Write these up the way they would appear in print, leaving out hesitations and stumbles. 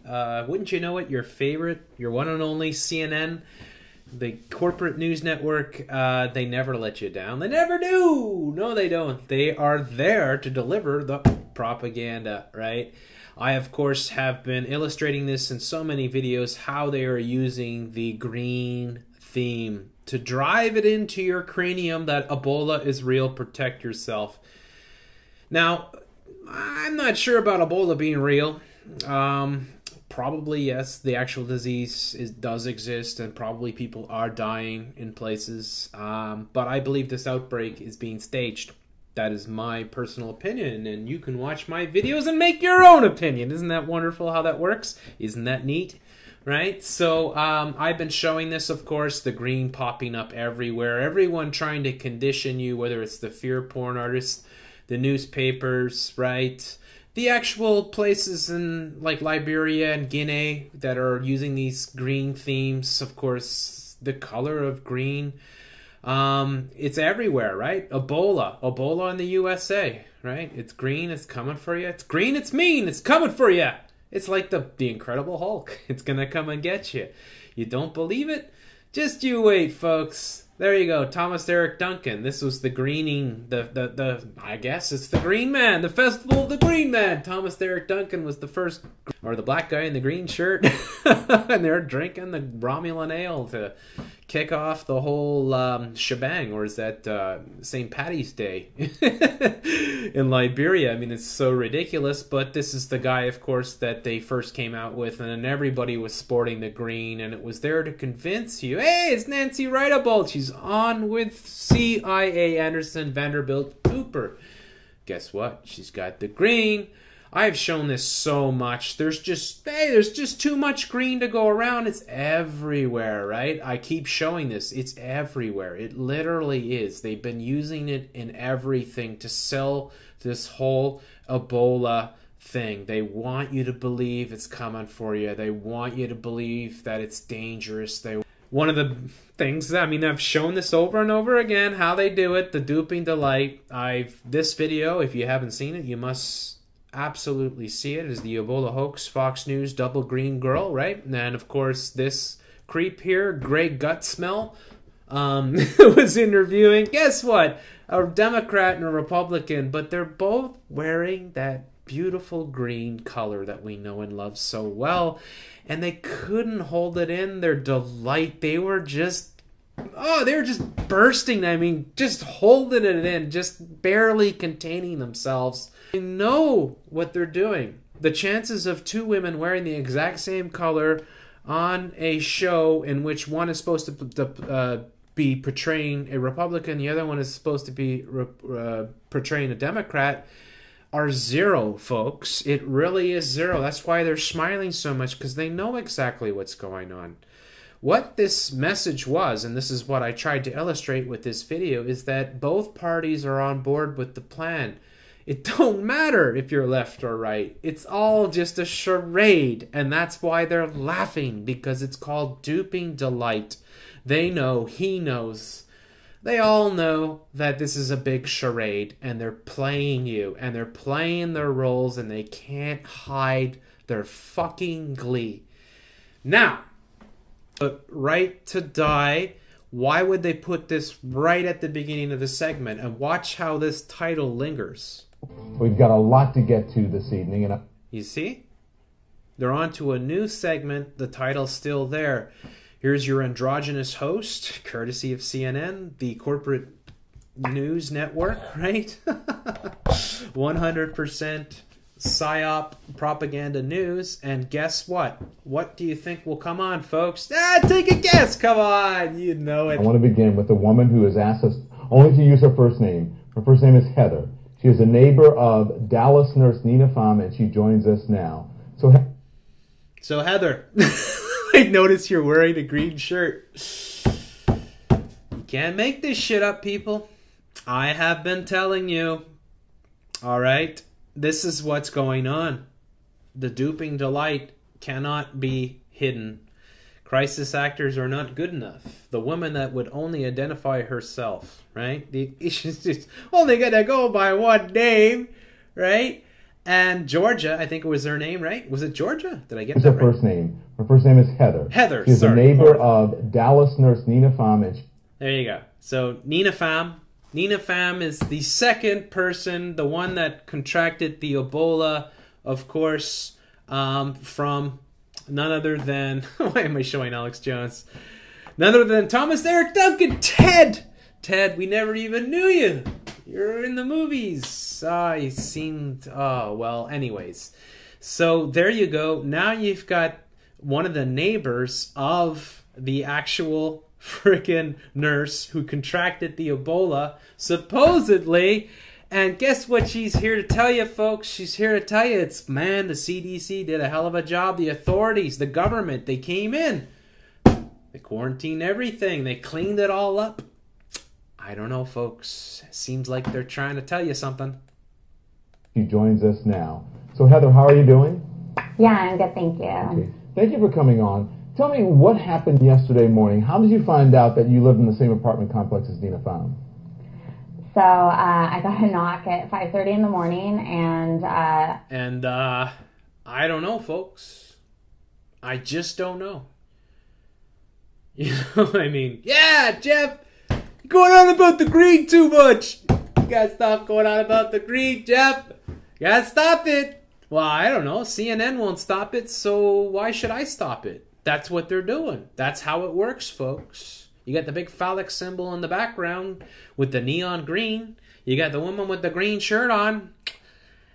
Wouldn't you know it, your favorite, your one and only CNN, the corporate news network, they never let you down. They never do. No, they don't. They are there to deliver the propaganda, right? I, of course, have been illustrating this in so many videos, how they are using the green theme to drive it into your cranium that Ebola is real, protect yourself. Now, I'm not sure about Ebola being real. Probably, yes, the actual disease does exist, and probably people are dying in places. But I believe this outbreak is being staged. That is my personal opinion, and you can watch my videos and make your own opinion. Isn't that wonderful how that works? Isn't that neat? Right? So I've been showing this, of course, the green popping up everywhere. Everyone trying to condition you, whether it's the fear porn artists, the newspapers, right? The actual places in like Liberia and Guinea that are using these green themes, of course, the color of green. It's everywhere, right? Ebola in the USA, right? It's green, it's coming for you. It's green, it's mean, it's coming for you. It's like the Incredible Hulk. It's gonna come and get you. You don't believe it? Just you wait, folks. There you go, Thomas Eric Duncan. This was the greening, I guess it's the Green Man, the Festival of the Green Man. Thomas Eric Duncan was the first, or the black guy in the green shirt, and they're drinking the Romulan ale to kick off the whole shebang, or is that St. Paddy's Day in Liberia? I mean, it's so ridiculous, but this is the guy, of course, that they first came out with, and then everybody was sporting the green, and it was there to convince you, hey, it's Nancy Wrightable. She's on with CIA Anderson Vanderbilt Cooper. Guess what? She's got the green. I've shown this so much. There's just too much green to go around. It's everywhere, right? I keep showing this. It's everywhere. It literally is. They've been using it in everything to sell this whole Ebola thing. They want you to believe it's coming for you. They want you to believe that it's dangerous. One of the things, I mean, I've shown this over and over again, how they do it, the duping delight. This video, if you haven't seen it, you must absolutely see it, is the Ebola hoax, Fox News, double green girl, right? And of course, this creep here, gray gut smell, was interviewing, guess what? A Democrat and a Republican, but they're both wearing that beautiful green color that we know and love so well. And they couldn't hold it in, their delight. They were just bursting. I mean, just holding it in, just barely containing themselves. They know what they're doing. The chances of two women wearing the exact same color on a show in which one is supposed to be portraying a Republican, the other one is supposed to be portraying a Democrat, are zero, folks. It really is zero. That's why they're smiling so much, because they know exactly what's going on. What this message was, and this is what I tried to illustrate with this video, is that both parties are on board with the plan. It don't matter if you're left or right. It's all just a charade, and that's why they're laughing, because it's called duping delight. They know, he knows. They all know that this is a big charade, and they're playing you, and they're playing their roles, and they can't hide their fucking glee. Now, right to die, why would they put this right at the beginning of the segment? And watch how this title lingers. We've got a lot to get to this evening. And you see? They're on to a new segment. The title's still there. Here's your androgynous host, courtesy of CNN, the corporate news network, right? 100% PSYOP propaganda news. And guess what? What do you think will come on, folks? Take a guess. Come on. You know it. I want to begin with a woman who has asked us only to use her first name. Her first name is Heather. She is a neighbor of Dallas nurse Nina Pham, and she joins us now. So Heather, I notice you're wearing a green shirt. You can't make this shit up, people. I have been telling you. All right? This is what's going on. The duping delight cannot be hidden. Crisis actors are not good enough. The woman that would only identify herself, right? She's just only gonna go by one name, right? And Georgia, I think it was her name, right? Was it Georgia? Did I get that her right? first name. Her first name is Heather. Heather, She's sorry. a neighbor of Dallas nurse Nina Pham. And there you go. So Nina Pham. Nina Pham is the second person, the one that contracted the Ebola, of course, from none other than... Why am I showing Alex Jones? None other than Thomas Eric Duncan. Ted! Ted, we never even knew you. You're in the movies. I seemed... Oh, well, anyways. So there you go. Now you've got one of the neighbors of the actual freaking nurse who contracted the Ebola, supposedly. And guess what she's here to tell you, folks? She's here to tell you the CDC did a hell of a job. The authorities, the government, they came in. They quarantined everything. They cleaned it all up. I don't know, folks. Seems like they're trying to tell you something. she joins us now. So Heather, how are you doing? Yeah, I'm good, thank you. Okay. Thank you for coming on. Tell me what happened yesterday morning. How did you find out that you lived in the same apartment complex as Nina Pham? So I got a knock at 5:30 in the morning, and I don't know, folks. I just don't know. You know, I mean, yeah, Jeff, you're going on about the greed too much. You gotta stop going on about the greed, Jeff. You gotta stop it. Well, I don't know. CNN won't stop it, so why should I stop it? That's what they're doing. That's how it works, folks. You got the big phallic symbol in the background with the neon green. You got the woman with the green shirt on.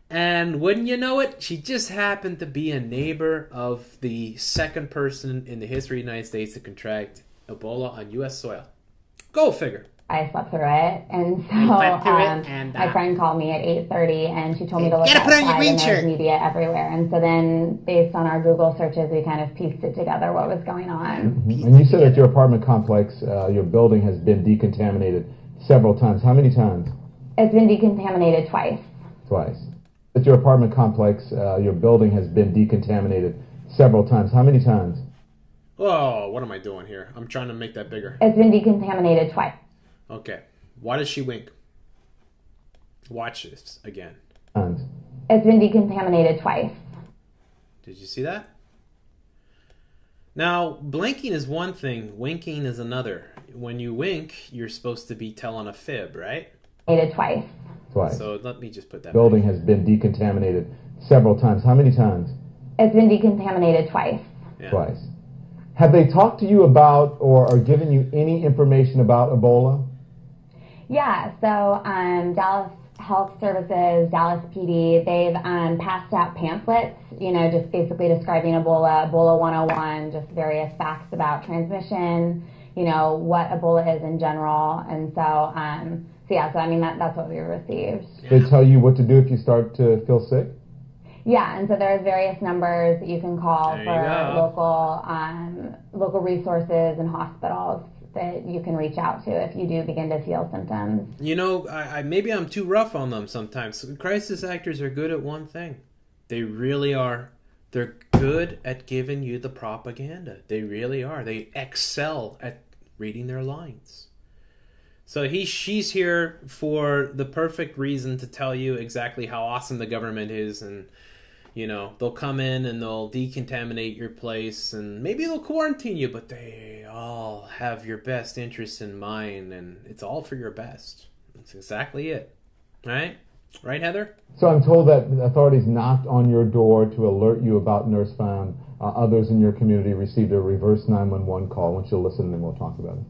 And wouldn't you know it, she just happened to be a neighbor of the second person in the history of the United States to contract Ebola on U.S. soil. Go figure. I slept through it, and so my friend called me at 8:30, and she told me to look outside, and there's media everywhere. And so then, based on our Google searches, we kind of pieced it together what was going on. Mm-hmm. And you said that your apartment complex, your building has been decontaminated several times. How many times? It's been decontaminated twice. Twice. At your apartment complex, your building has been decontaminated several times. How many times? Oh, what am I doing here? I'm trying to make that bigger. It's been decontaminated twice. Okay. Why does she wink? Watch this again. It's been decontaminated twice. Did you see that? Now, blinking is one thing. Winking is another. When you wink, you're supposed to be telling a fib, right? Twice. Twice. So let me just put that. Building has been decontaminated several times. How many times? It's been decontaminated twice. Yeah. Twice. Have they talked to you about or given you any information about Ebola? Yeah, so Dallas Health Services, Dallas PD, they've passed out pamphlets, you know, just basically describing Ebola, Ebola 101, just various facts about transmission, you know, what Ebola is in general. And so, so I mean, that's what we received. They tell you what to do if you start to feel sick? Yeah, and so there's various numbers that you can call there for local resources and hospitals that you can reach out to if you do begin to feel symptoms. You know, maybe I'm too rough on them sometimes. Crisis actors are good at one thing. They really are. They're good at giving you the propaganda. They really are. They excel at reading their lines. So she's here for the perfect reason to tell you exactly how awesome the government is, and you know, they'll come in and they'll decontaminate your place, and maybe they'll quarantine you, but they all have your best interests in mind, and it's all for your best. That's exactly it. Right? Right, Heather? So I'm told that authorities knocked on your door to alert you about Nurse Pham. Others in your community received a reverse 911 call. Once you listen, then we'll talk about it.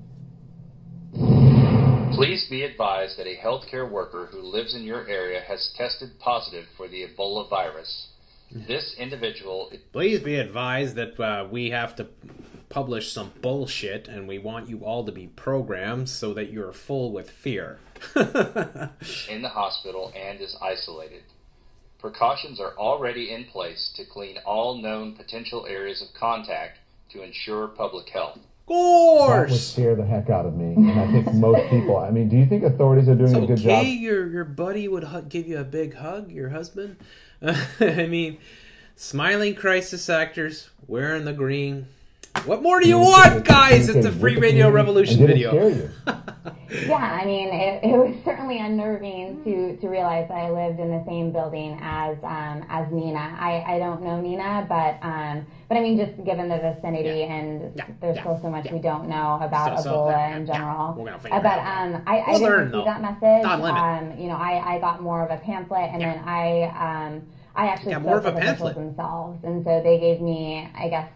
Please be advised that a healthcare worker who lives in your area has tested positive for the Ebola virus. This individual... Please be advised that we have to publish some bullshit, and we want you all to be programmed so that you're full with fear. in the hospital and is isolated. Precautions are already in place to clean all known potential areas of contact to ensure public health. That would scare the heck out of me, and I think most people. I mean, do you think authorities are doing a good job? Your buddy would give you a big hug, your husband. I mean, smiling crisis actors wearing the green. What more do you want, guys? It's a free radio revolution video. Yeah, I mean, it was certainly unnerving to realize that I lived in the same building as Nina. I don't know Nina, but I mean, just given the vicinity and there's still so much we don't know about Ebola in general. We're gonna But figure it out. I didn't see that message. Don Lemon. You know, I got more of a pamphlet, and then I actually spoke with officials themselves, and so they gave me, I guess,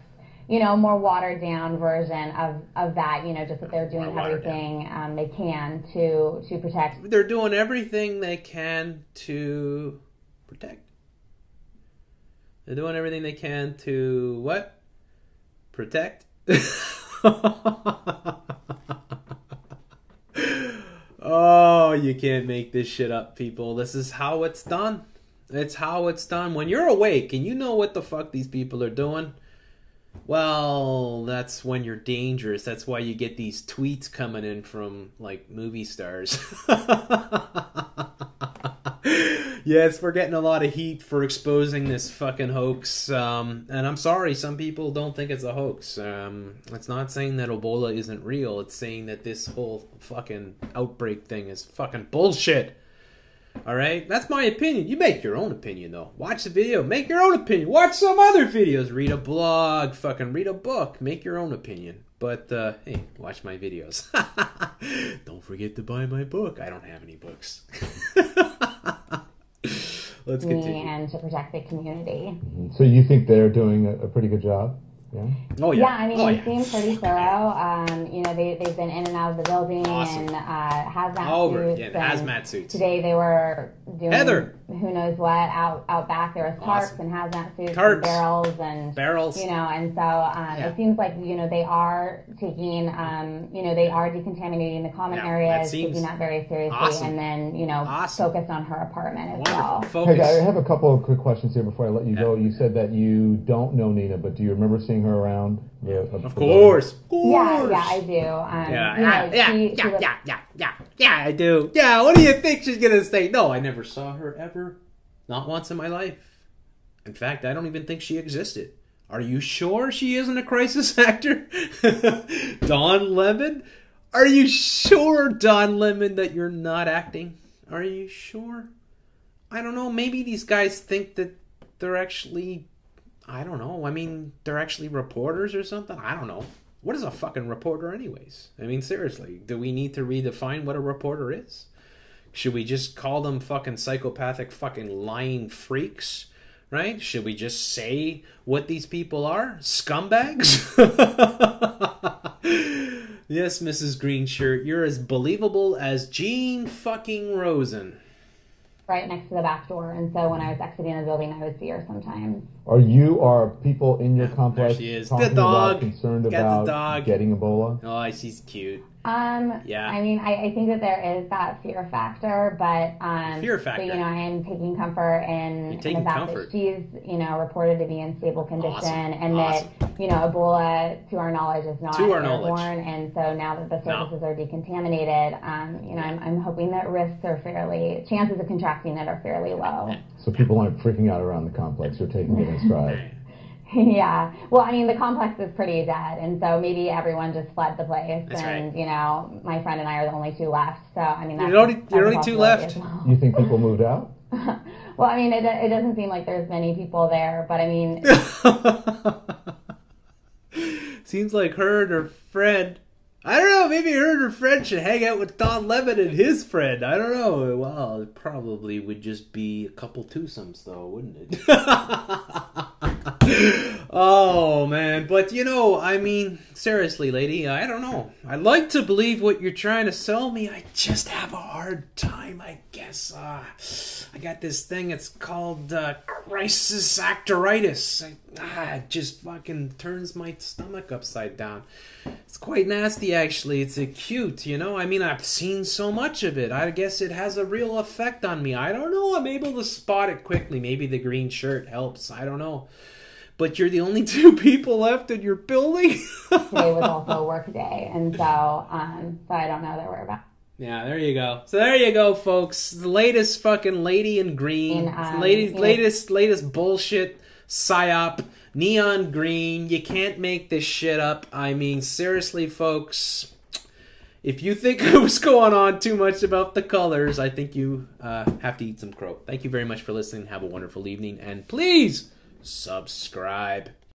you know, more watered down version of that, you know, just that they're doing everything they can to protect. They're doing everything they can to protect. They're doing everything they can to what? Protect? Oh, you can't make this shit up, people. This is how it's done. It's how it's done. When you're awake and you know what the fuck these people are doing, well, that's when you're dangerous. That's why you get these tweets coming in from, like, movie stars. Yes, we're getting a lot of heat for exposing this fucking hoax. And I'm sorry, some people don't think it's a hoax. It's not saying that Ebola isn't real. It's saying that this whole fucking outbreak thing is fucking bullshit. Alright? That's my opinion. You make your own opinion, though. Watch the video. Make your own opinion. Watch some other videos. Read a blog. Fucking read a book. Make your own opinion. But, hey, watch my videos. Don't forget to buy my book. I don't have any books. Let's continue. And to protect the community. So you think they're doing a pretty good job? Yeah. Oh yeah. Yeah, I mean, they seem pretty thorough. You know, they've been in and out of the building and hazmat suits. Hazmat suits. Today they were doing who knows what out back. There was tarps and hazmat suits and barrels. You know, and so it seems like, you know, they are taking you know, they are decontaminating the common areas, taking that very seriously, and then, you know, focused on her apartment as well. Hey, I have a couple of quick questions here before I let you go. You said that you don't know Nina, but do you remember seeing her around? Of course. Yeah, I do. Yeah, I do. Yeah, what do you think she's gonna say? No, I never saw her ever. Not once in my life. In fact, I don't even think she existed. Are you sure she isn't a crisis actor? Don Lemon? Are you sure, Don Lemon, that you're not acting? Are you sure? I don't know. Maybe these guys think that they're actually... I don't know. I mean, they're actually reporters or something? I don't know. What is a fucking reporter anyways? I mean, seriously, do we need to redefine what a reporter is? Should we just call them fucking psychopathic fucking lying freaks? Right? Should we just say what these people are? Scumbags? Yes, Mrs. Greenshirt, you're as believable as Jean fucking Rosen. Right next to the back door, and so when I was exiting the building, I would see her sometimes. Are people in your complex talking about concerned about getting Ebola? Oh, she's cute. Yeah. I mean, I think that there is that fear factor, but fear factor. But, you know, I am taking comfort in the fact that she's, you know, reported to be in stable condition, and that, you know, Ebola, to our knowledge, is not airborne, and so now that the surfaces are decontaminated, you know, I'm hoping that chances of contracting it are fairly low. So people aren't freaking out around the complex; they're taking it in stride. Yeah. Well, I mean, the complex is pretty dead, and so maybe everyone just fled the place. That's right. You know, my friend and I are the only two left. So, I mean, you're only two left. Well. You think people moved out? Well, I mean, it doesn't seem like there's many people there, but I mean... Seems like her and her friend... I don't know, maybe her and her friend should hang out with Don Lemon and his friend. I don't know. Well, it probably would just be a couple twosomes, though, wouldn't it? Oh, man. But, you know, I mean, seriously, lady, I don't know. I like to believe what you're trying to sell me. I just have a hard time, I guess. I got this thing, it's called crisis actoritis. It just fucking turns my stomach upside down. It's quite nasty, actually. It's acute, you know? I mean, I've seen so much of it. I guess it has a real effect on me. I don't know. I'm able to spot it quickly. Maybe the green shirt helps. I don't know. But you're the only two people left in your building? Today was also a work day, and so I don't know their whereabouts. Yeah, there you go. So there you go, folks. The latest fucking lady in green. Latest bullshit psyop neon green. You can't make this shit up. I mean, seriously, folks, if you think I was going on too much about the colors, I think you have to eat some crow. Thank you very much for listening. Have a wonderful evening, and please subscribe.